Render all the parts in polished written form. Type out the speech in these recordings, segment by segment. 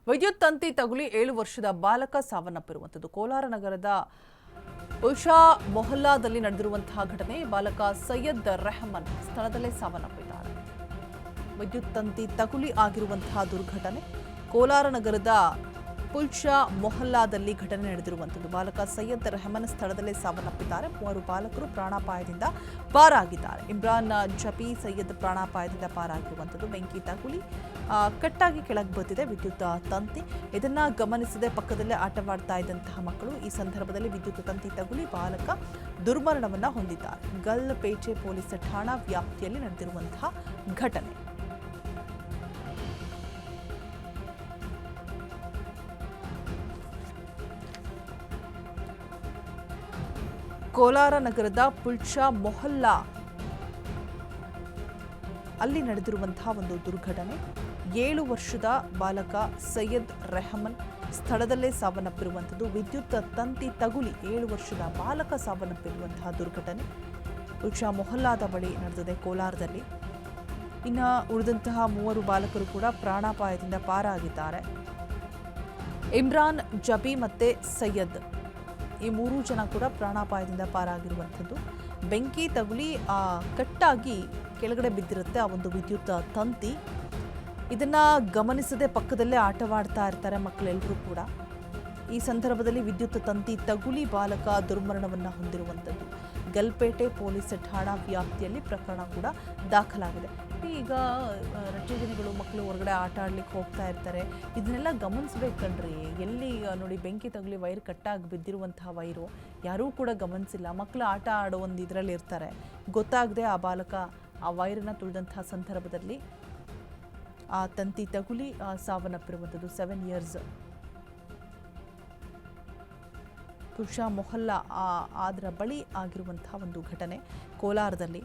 ವಿದ್ಯುತ್ ತಂತಿ ತಗುಲಿ 7 ವರ್ಷದ ಬಾಲಕ ಸಾವನ್ನಪ್ಪಿರುವಂಥದ್ದು ಕೋಲಾರ ನಗರದ ಉಷಾ ಮೊಹಲ್ಲಾದಲ್ಲಿ ನಡೆದಿರುವಂತಹ ಘಟನೆ. ಬಾಲಕ ಸೈಯದ್ ರೆಹಮಾನ್ ಸ್ಥಳದಲ್ಲೇ ಸಾವನ್ನಪ್ಪಿದ್ದಾರೆ. ವಿದ್ಯುತ್ ತಂತಿ ತಗುಲಿ ಆಗಿರುವಂತಹ ದುರ್ಘಟನೆ ಕೋಲಾರ ನಗರದ ಪುಲ್ಷಾ ಮೊಹಲ್ಲಾದಲ್ಲಿ ಘಟನೆ ನಡೆದಿರುವಂಥದ್ದು. ಬಾಲಕ ಸೈಯದ್ ರೆಹಮಾನ್ ಸ್ಥಳದಲ್ಲೇ ಸಾವನ್ನಪ್ಪಿದ್ದಾರೆ. 3 ಬಾಲಕರು ಪ್ರಾಣಾಪಾಯದಿಂದ ಪಾರಾಗಿದ್ದಾರೆ. ಇಮ್ರಾನ್ ಜಬಿ ಸೈಯದ್ ಪ್ರಾಣಾಪಾಯದಿಂದ ಪಾರಾಗಿರುವಂಥದ್ದು. ಬೆಂಕಿ ತಗುಲಿ ಕಟ್ಟಾಗಿ ಕೆಳಗೆ ಬತ್ತಿದೆ ವಿದ್ಯುತ್ ತಂತಿ. ಇದನ್ನ ಗಮನಿಸದೆ ಪಕ್ಕದಲ್ಲೇ ಆಟವಾಡ್ತಾ ಇದ್ದಂತಹ ಮಕ್ಕಳು ಈ ಸಂದರ್ಭದಲ್ಲಿ ವಿದ್ಯುತ್ ತಂತಿ ತಗುಲಿ ಬಾಲಕ ದುರ್ಮರಣವನ್ನ ಹೊಂದಿದ್ದಾರೆ. ಗಲ್ಪೇಟೆ ಪೊಲೀಸ್ ಠಾಣಾ ವ್ಯಾಪ್ತಿಯಲ್ಲಿ ನಡೆದಿರುವಂತಹ ಘಟನೆ. ಕೋಲಾರ ನಗರದ ಪುಲ್ಷಾ ಮೊಹಲ್ಲಾ ಅಲ್ಲಿ ನಡೆದಿರುವಂತಹ ಒಂದು ದುರ್ಘಟನೆ. 7 ವರ್ಷದ ಬಾಲಕ ಸೈಯದ್ ರೆಹಮಾನ್ ಸ್ಥಳದಲ್ಲೇ ಸಾವನ್ನಪ್ಪಿರುವಂಥದ್ದು. ವಿದ್ಯುತ್ ತಂತಿ ತಗುಲಿ 7 ವರ್ಷದ ಬಾಲಕ ಸಾವನ್ನಪ್ಪಿರುವಂತಹ ದುರ್ಘಟನೆ ಪುಲ್ಷಾ ಮೊಹಲ್ಲಾದ ಬಳಿ ನಡೆದಿದೆ ಕೋಲಾರದಲ್ಲಿ. ಇನ್ನು ಉಳಿದಂತಹ 3 ಬಾಲಕರು ಕೂಡ ಪ್ರಾಣಾಪಾಯದಿಂದ ಪಾರಾಗಿದ್ದಾರೆ. ಇಮ್ರಾನ್ ಜಬಿ ಮತ್ತೆ ಸೈಯದ್ ಈ 3 ಜನ ಕೂಡ ಪ್ರಾಣಾಪಾಯದಿಂದ ಪಾರಾಗಿರುವಂಥದ್ದು. ಬೆಂಕಿ ತಗುಲಿ ಕಟ್ಟಾಗಿ ಕೆಳಗಡೆ ಬಿದ್ದಿರುತ್ತೆ ಆ ಒಂದು ವಿದ್ಯುತ್ ತಂತಿ. ಇದನ್ನ ಗಮನಿಸದೆ ಪಕ್ಕದಲ್ಲೇ ಆಟವಾಡ್ತಾ ಇರ್ತಾರೆ ಮಕ್ಕಳೆಲ್ಲರೂ ಕೂಡ. ಈ ಸಂದರ್ಭದಲ್ಲಿ ವಿದ್ಯುತ್ ತಂತಿ ತಗುಲಿ ಬಾಲಕ ದುರ್ಮರಣವನ್ನು ಹೊಂದಿರುವಂಥದ್ದು. ಗಲ್ಪೇಟೆ ಪೊಲೀಸ್ ಠಾಣಾ ವ್ಯಾಪ್ತಿಯಲ್ಲಿ ಪ್ರಕರಣ ಕೂಡ ದಾಖಲಾಗಿದೆ. ಈಗ ರಜೆ ದಿನಗಳು ಮಕ್ಕಳು ಹೊರಗಡೆ ಆಟ ಆಡ್ಲಿಕ್ಕೆ ಹೋಗ್ತಾ ಇರ್ತಾರೆ. ಇದನ್ನೆಲ್ಲ ಗಮನಿಸ್ಬೇಕು ಕಣ್ರಿ. ಎಲ್ಲಿ ನೋಡಿ ಬೆಂಕಿ ತಗುಲಿ ವೈರ್ ಕಟ್ಟಾಗಿ ಬಿದ್ದಿರುವಂತಹ ವೈರು ಯಾರೂ ಕೂಡ ಗಮನಿಸಿಲ್ಲ. ಮಕ್ಕಳು ಆಟ ಆಡೋ ಒಂದು ಇದರಲ್ಲಿ ಇರ್ತಾರೆ. ಗೊತ್ತಾಗದೆ ಆ ಬಾಲಕ ಆ ವೈರನ್ನ ತುಳಿದಂತಹ ಸಂದರ್ಭದಲ್ಲಿ ಆ ತಂತಿ ತಗುಲಿ ಸಾವನ್ನಪ್ಪಿರುವಂಥದ್ದು. 7 ಇಯರ್ಸ್ ಪುಲ್ಷಾ ಮೊಹಲ್ಲಾ ಅದರ ಬಳಿ ಆಗಿರುವಂತಹ ಒಂದು ಘಟನೆ ಕೋಲಾರದಲ್ಲಿ.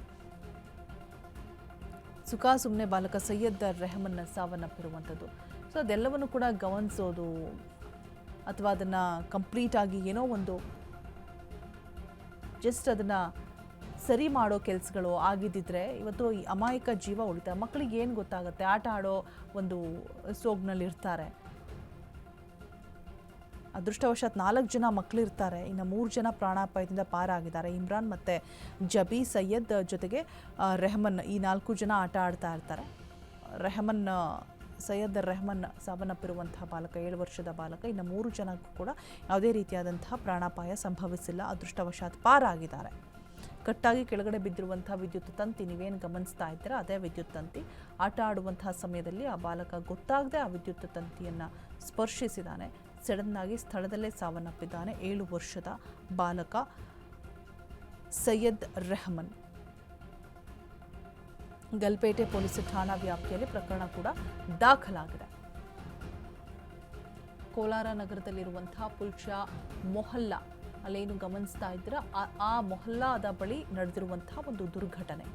ಸುಮ್ಮನೆ ಬಾಲಕ ಸೈಯದ್ ರೆಹಮಾನ್ ಸಾವನ್ನಪ್ಪಿರುವಂಥದ್ದು. ಸೊ ಅದೆಲ್ಲವನ್ನು ಕೂಡ ಗಮನಿಸೋದು ಅಥವಾ ಅದನ್ನು ಕಂಪ್ಲೀಟ್ ಆಗಿ ಏನೋ ಒಂದು ಜಸ್ಟ್ ಅದನ್ನು ಸರಿ ಮಾಡೋ ಕೆಲಸಗಳು ಆಗಿದ್ದಿದ್ರೆ ಇವತ್ತು ಈ ಅಮಾಯಕ ಜೀವ ಉಳಿತಾರೆ. ಮಕ್ಕಳಿಗೆ ಏನು ಗೊತ್ತಾಗುತ್ತೆ? ಆಟ ಆಡೋ ಒಂದು ಸೋಗ್ನಲ್ಲಿ ಇರ್ತಾರೆ. ಅದೃಷ್ಟವಶಾತ್ 4 ಜನ ಮಕ್ಕಳಿರ್ತಾರೆ. ಇನ್ನು 3 ಜನ ಪ್ರಾಣಾಪಾಯದಿಂದ ಪಾರಾಗಿದ್ದಾರೆ. ಇಮ್ರಾನ್ ಮತ್ತು ಜಬಿ ಸೈಯದ್ ಜೊತೆಗೆ ರೆಹಮಾನ್ ಈ 4 ಜನ ಆಟ ಆಡ್ತಾ ಇರ್ತಾರೆ. ಸೈಯದ್ ರೆಹಮಾನ್ ಸಾವನ್ನಪ್ಪಿರುವಂತಹ ಬಾಲಕ 7 ವರ್ಷದ ಬಾಲಕ. ಇನ್ನು 3 ಜನಕ್ಕೂ ಕೂಡ ಯಾವುದೇ ರೀತಿಯಾದಂತಹ ಪ್ರಾಣಾಪಾಯ ಸಂಭವಿಸಿಲ್ಲ. ಅದೃಷ್ಟವಶಾತ್ ಪಾರಾಗಿದ್ದಾರೆ. ಕಟ್ಟಾಗಿ ಕೆಳಗಡೆ ಬಿದ್ದಿರುವಂತಹ ವಿದ್ಯುತ್ ತಂತಿ ನೀವೇನು ಗಮನಿಸ್ತಾ ಇದ್ದೀರಾ ಅದೇ ವಿದ್ಯುತ್ ತಂತಿ. ಆಟ ಆಡುವಂತಹ ಸಮಯದಲ್ಲಿ ಆ ಬಾಲಕ ಗೊತ್ತಾಗದೆ ಆ ವಿದ್ಯುತ್ ತಂತಿಯನ್ನು ಸ್ಪರ್ಶಿಸಿದ್ದಾನೆ. ಸಡನ್ ಆಗಿ ಸ್ಥಳದಲ್ಲೇ ಸಾವನ್ನಪ್ಪಿದ್ದಾನೆ 7 ವರ್ಷದ ಬಾಲಕ ಸೈಯದ್ ರೆಹಮಾನ್. ಗಲ್ಪೇಟೆ ಪೊಲೀಸ್ ಠಾಣಾ ವ್ಯಾಪ್ತಿಯಲ್ಲಿ ಪ್ರಕರಣ ಕೂಡ ದಾಖಲಾಗಿದೆ. ಕೋಲಾರ ನಗರದಲ್ಲಿರುವಂತಹ ಪುಲ್ಷಾ ಮೊಹಲ್ಲಾ ಅಲ್ಲೇನು ಗಮನಿಸ್ತಾ ಇದ್ದೀರಾ ಆ ಮೊಹಲ್ಲಾದ ಬಳಿ ನಡೆದಿರುವಂತಹ ಒಂದು ದುರ್ಘಟನೆ.